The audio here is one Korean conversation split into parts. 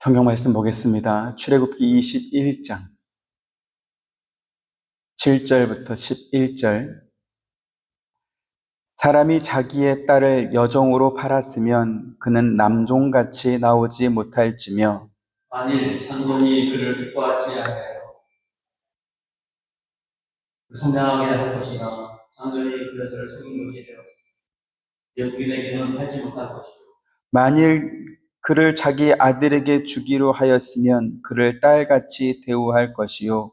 성경 말씀 보겠습니다. 출애굽기 21장 7절부터 11절. 사람이 자기의 딸을 여종으로 팔았으면 그는 남종같이 나오지 못할지며 만일 장본이 그를 기뻐하지 아니하여 성장하게 할 것이나 장본이 그 여자를 속인 것이 되었으며 외국인에게는 팔지 못할 것이요 만일 그를 자기 아들에게 주기로 하였으면 그를 딸같이 대우할 것이요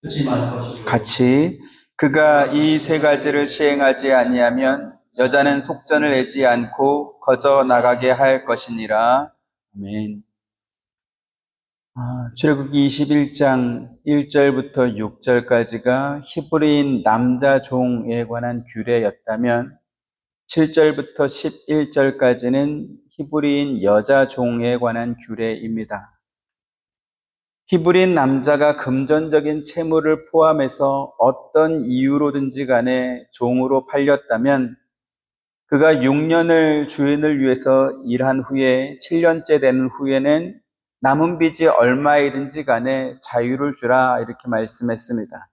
끊지 말 것이요 같이 그가 이 세 가지를 시행하지 아니하면 여자는 속전을 내지 않고 거저 나가게 할 것이니라. 아멘. 출애굽기 21장 1절부터 6절까지가 히브리인 남자 종에 관한 규례였다면 7절부터 11절까지는 히브리인 여자 종에 관한 규례입니다. 히브리인 남자가 금전적인 채무를 포함해서 어떤 이유로든지 간에 종으로 팔렸다면 그가 6년을 주인을 위해서 일한 후에 7년째 되는 후에는 남은 빚이 얼마이든지 간에 자유를 주라 이렇게 말씀했습니다.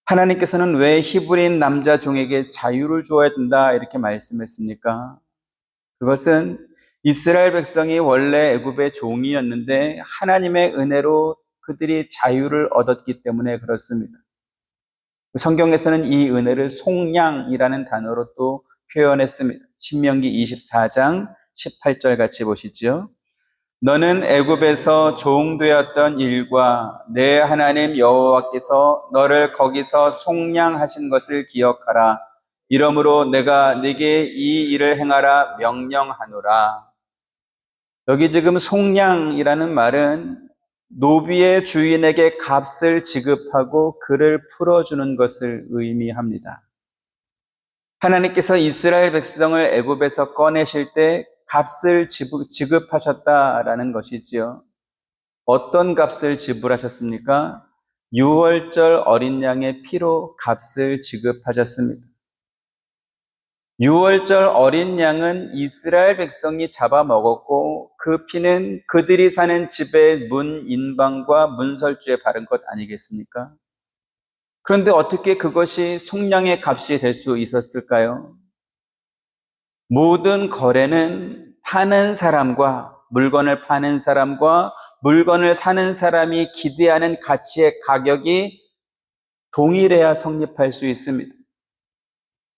하나님께서는 왜 히브리인 남자 종에게 자유를 주어야 된다 이렇게 말씀했습니까? 그것은 이스라엘 백성이 원래 애굽의 종이었는데 하나님의 은혜로 그들이 자유를 얻었기 때문에 그렇습니다. 성경에서는 이 은혜를 속량이라는 단어로 또 표현했습니다. 신명기 24장 18절 같이 보시죠. 너는 애굽에서 종되었던 일과 내 하나님 여호와께서 너를 거기서 속량하신 것을 기억하라. 이러므로 내가 네게 이 일을 행하라 명령하노라. 여기 지금 속량이라는 말은 노비의 주인에게 값을 지급하고 그를 풀어주는 것을 의미합니다. 하나님께서 이스라엘 백성을 애굽에서 꺼내실 때 값을 지급하셨다라는 것이지요. 어떤 값을 지불하셨습니까? 유월절 어린 양의 피로 값을 지급하셨습니다. 유월절 어린 양은 이스라엘 백성이 잡아먹었고 그 피는 그들이 사는 집의 문 인방과 문설주에 바른 것 아니겠습니까? 그런데 어떻게 그것이 속량의 값이 될 수 있었을까요? 모든 거래는 파는 사람과 물건을 파는 사람과 물건을 사는 사람이 기대하는 가치의 가격이 동일해야 성립할 수 있습니다.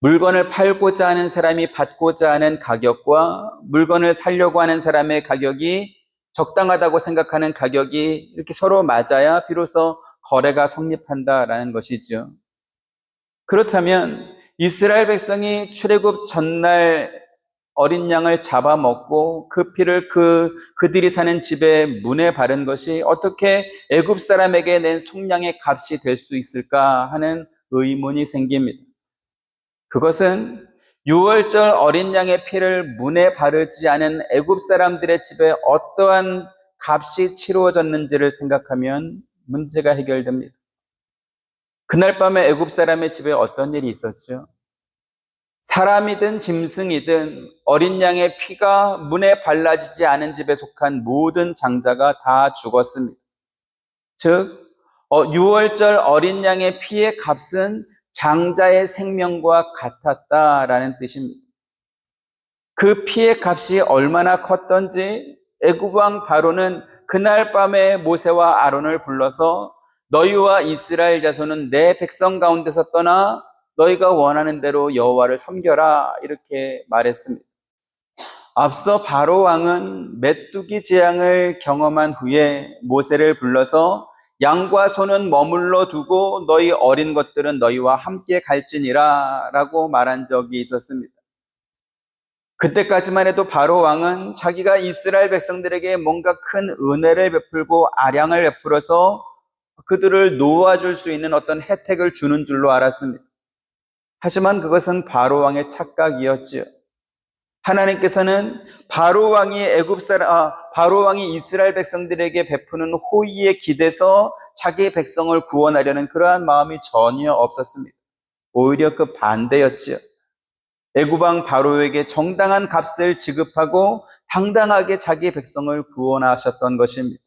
물건을 팔고자 하는 사람이 받고자 하는 가격과 물건을 사려고 하는 사람의 가격이 적당하다고 생각하는 가격이 이렇게 서로 맞아야 비로소 거래가 성립한다라는 것이죠. 그렇다면 이스라엘 백성이 출애굽 전날 어린 양을 잡아먹고 그 피를 그들이 사는 집의 문에 바른 것이 어떻게 애굽 사람에게 낸 속량의 값이 될 수 있을까 하는 의문이 생깁니다. 그것은 유월절 어린 양의 피를 문에 바르지 않은 애굽 사람들의 집에 어떠한 값이 치루어졌는지를 생각하면 문제가 해결됩니다. 그날 밤에 애굽 사람의 집에 어떤 일이 있었죠? 사람이든 짐승이든 어린 양의 피가 문에 발라지지 않은 집에 속한 모든 장자가 다 죽었습니다. 즉, 유월절 어린 양의 피의 값은 장자의 생명과 같았다라는 뜻입니다. 그 피의 값이 얼마나 컸던지 애굽 왕 바로는 그날 밤에 모세와 아론을 불러서 너희와 이스라엘 자손은 내 백성 가운데서 떠나 너희가 원하는 대로 여호와를 섬겨라 이렇게 말했습니다. 앞서 바로 왕은 메뚜기 재앙을 경험한 후에 모세를 불러서 양과 소는 머물러 두고 너희 어린 것들은 너희와 함께 갈지니라 라고 말한 적이 있었습니다. 그때까지만 해도 바로 왕은 자기가 이스라엘 백성들에게 뭔가 큰 은혜를 베풀고 아량을 베풀어서 그들을 놓아줄 수 있는 어떤 혜택을 주는 줄로 알았습니다. 하지만 그것은 바로 왕의 착각이었지요. 하나님께서는 바로 왕이 바로 왕이 이스라엘 백성들에게 베푸는 호의에 기대서 자기 백성을 구원하려는 그러한 마음이 전혀 없었습니다. 오히려 그 반대였지요. 애굽왕 바로에게 정당한 값을 지급하고 당당하게 자기 백성을 구원하셨던 것입니다.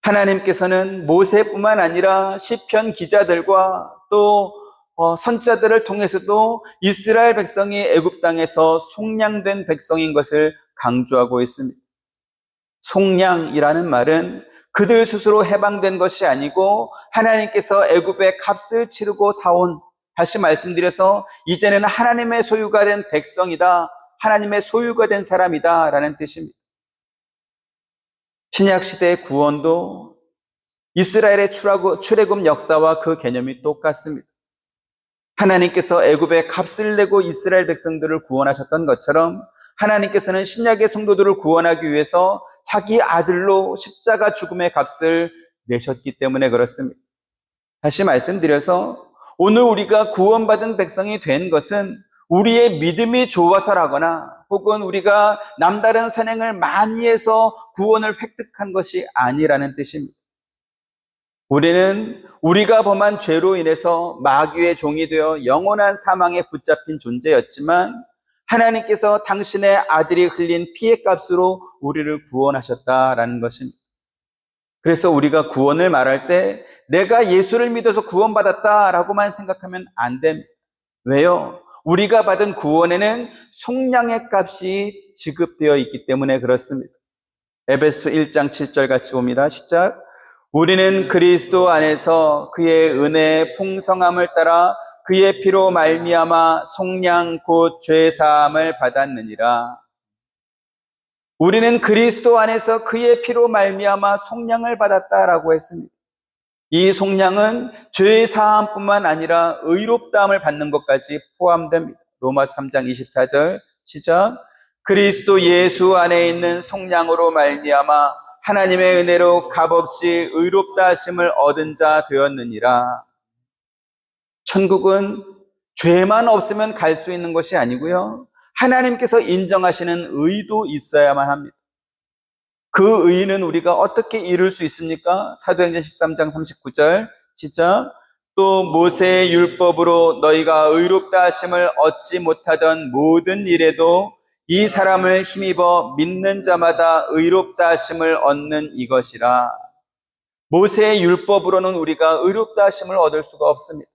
하나님께서는 모세뿐만 아니라 시편 기자들과 또 선지자들을 통해서도 이스라엘 백성이 애굽 땅에서 속량된 백성인 것을 강조하고 있습니다. 속량이라는 말은 그들 스스로 해방된 것이 아니고 하나님께서 애굽의 값을 치르고 사온, 다시 말씀드려서 이제는 하나님의 소유가 된 백성이다, 하나님의 소유가 된 사람이다 라는 뜻입니다. 신약시대의 구원도 이스라엘의 출애굽 역사와 그 개념이 똑같습니다. 하나님께서 애굽의 값을 내고 이스라엘 백성들을 구원하셨던 것처럼 하나님께서는 신약의 성도들을 구원하기 위해서 자기 아들로 십자가 죽음의 값을 내셨기 때문에 그렇습니다. 다시 말씀드려서 오늘 우리가 구원받은 백성이 된 것은 우리의 믿음이 좋아서라거나 혹은 우리가 남다른 선행을 많이 해서 구원을 획득한 것이 아니라는 뜻입니다. 우리는 우리가 범한 죄로 인해서 마귀의 종이 되어 영원한 사망에 붙잡힌 존재였지만 하나님께서 당신의 아들이 흘린 피의 값으로 우리를 구원하셨다라는 것입니다. 그래서 우리가 구원을 말할 때 내가 예수를 믿어서 구원받았다라고만 생각하면 안 됩니다. 왜요? 우리가 받은 구원에는 속량의 값이 지급되어 있기 때문에 그렇습니다. 에베소 1장 7절 같이 봅니다. 시작. 우리는 그리스도 안에서 그의 은혜의 풍성함을 따라 그의 피로 말미암아 속량 곧 죄 사함을 받았느니라. 우리는 그리스도 안에서 그의 피로 말미암아 속량을 받았다라고 했습니다. 이 속량은 죄 사함뿐만 아니라 의롭다함을 받는 것까지 포함됩니다. 로마서 3장 24절 시작. 그리스도 예수 안에 있는 속량으로 말미암아 하나님의 은혜로 값없이 의롭다 하심을 얻은 자 되었느니라. 천국은 죄만 없으면 갈 수 있는 것이 아니고요, 하나님께서 인정하시는 의도 있어야만 합니다. 그 의는 우리가 어떻게 이룰 수 있습니까? 사도행전 13장 39절 시작. 또 모세의 율법으로 너희가 의롭다 하심을 얻지 못하던 모든 일에도 이 사람을 힘입어 믿는 자마다 의롭다 하심을 얻는 이것이라. 모세의 율법으로는 우리가 의롭다 하심을 얻을 수가 없습니다.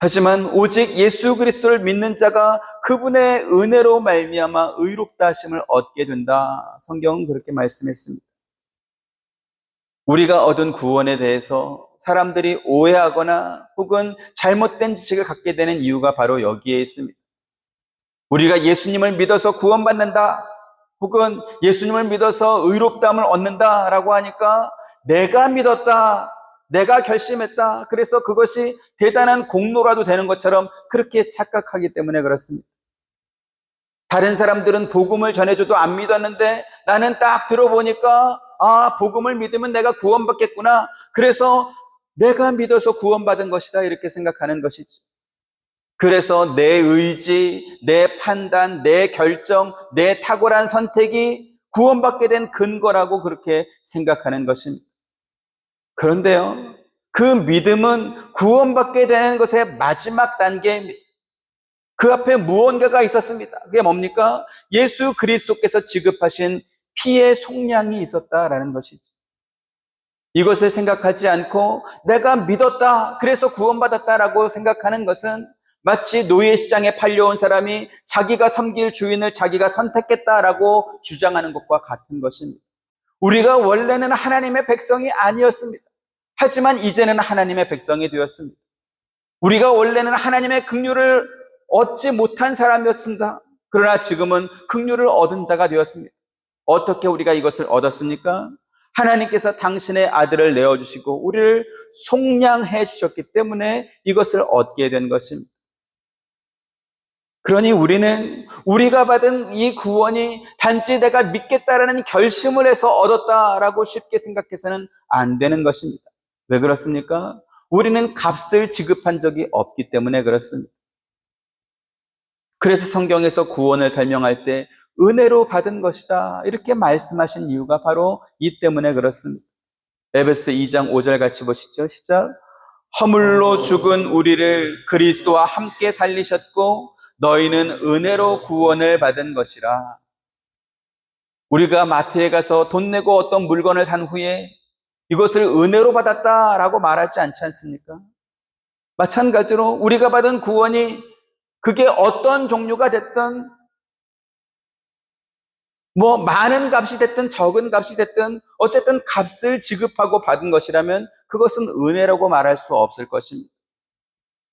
하지만 오직 예수 그리스도를 믿는 자가 그분의 은혜로 말미암아 의롭다 하심을 얻게 된다. 성경은 그렇게 말씀했습니다. 우리가 얻은 구원에 대해서 사람들이 오해하거나 혹은 잘못된 지식을 갖게 되는 이유가 바로 여기에 있습니다. 우리가 예수님을 믿어서 구원받는다, 혹은 예수님을 믿어서 의롭다함을 얻는다라고 하니까 내가 믿었다, 내가 결심했다, 그래서 그것이 대단한 공로라도 되는 것처럼 그렇게 착각하기 때문에 그렇습니다. 다른 사람들은 복음을 전해줘도 안 믿었는데 나는 딱 들어보니까 복음을 믿으면 내가 구원받겠구나, 그래서 내가 믿어서 구원받은 것이다, 이렇게 생각하는 것이지. 그래서 내 의지, 내 판단, 내 결정, 내 탁월한 선택이 구원받게 된 근거라고 그렇게 생각하는 것입니다. 그런데요, 그 믿음은 구원받게 되는 것의 마지막 단계입니다. 그 앞에 무언가가 있었습니다. 그게 뭡니까? 예수 그리스도께서 지급하신 피의 속량이 있었다라는 것이죠. 이것을 생각하지 않고 내가 믿었다, 그래서 구원받았다라고 생각하는 것은 마치 노예시장에 팔려온 사람이 자기가 섬길 주인을 자기가 선택했다라고 주장하는 것과 같은 것입니다. 우리가 원래는 하나님의 백성이 아니었습니다. 하지만 이제는 하나님의 백성이 되었습니다. 우리가 원래는 하나님의 긍휼을 얻지 못한 사람이었습니다. 그러나 지금은 긍휼을 얻은 자가 되었습니다. 어떻게 우리가 이것을 얻었습니까? 하나님께서 당신의 아들을 내어주시고 우리를 속량해 주셨기 때문에 이것을 얻게 된 것입니다. 그러니 우리는 우리가 받은 이 구원이 단지 내가 믿겠다라는 결심을 해서 얻었다라고 쉽게 생각해서는 안 되는 것입니다. 왜 그렇습니까? 우리는 값을 지급한 적이 없기 때문에 그렇습니다. 그래서 성경에서 구원을 설명할 때 은혜로 받은 것이다, 이렇게 말씀하신 이유가 바로 이 때문에 그렇습니다. 에베소 2장 5절 같이 보시죠. 시작. 허물로 죽은 우리를 그리스도와 함께 살리셨고 너희는 은혜로 구원을 받은 것이라. 우리가 마트에 가서 돈 내고 어떤 물건을 산 후에 이것을 은혜로 받았다라고 말하지 않지 않습니까? 마찬가지로 우리가 받은 구원이 그게 어떤 종류가 됐든 많은 값이 됐든 적은 값이 됐든 어쨌든 값을 지급하고 받은 것이라면 그것은 은혜라고 말할 수 없을 것입니다.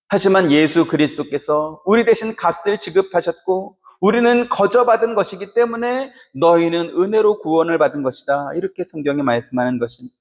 하지만 예수 그리스도께서 우리 대신 값을 지급하셨고 우리는 거저 받은 것이기 때문에 너희는 은혜로 구원을 받은 것이다. 이렇게 성경이 말씀하는 것입니다.